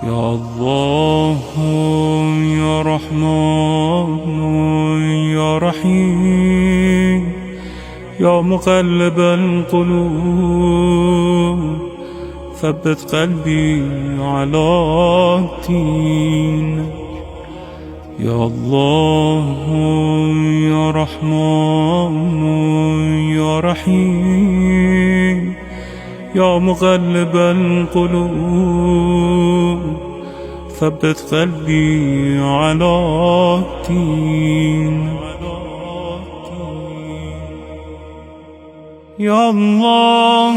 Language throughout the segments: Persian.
يا الله يا رحمن يا رحيم، يا مقلب القلوب ثبت قلبي على دينك. يا الله يا رحمن يا رحيم، يا مقلب القلوب ثبت قلبي على دينك. يا الله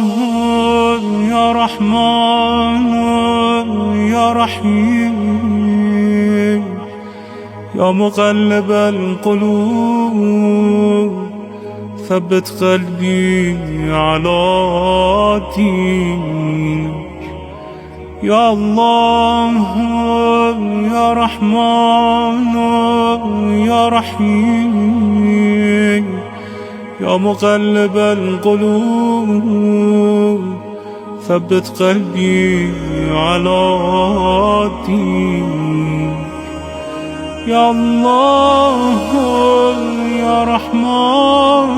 يا رحمن يا رحيم، يا مقلب القلوب ثبت قلبي على دينك. يا الله يا رحمن يا رحيم، يا مقلب القلوب ثبت قلبي على دينك. يا الله يا رحمن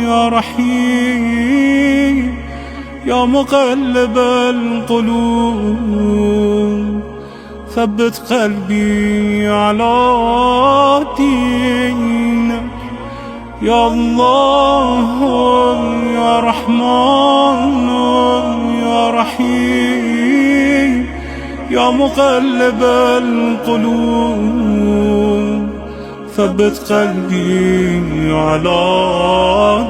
يا رحيم، يا مقلب القلوب ثبت قلبي على دينك. يا الله يا رحمن يا رحيم، يا مقلب القلوب ثبت قلبي على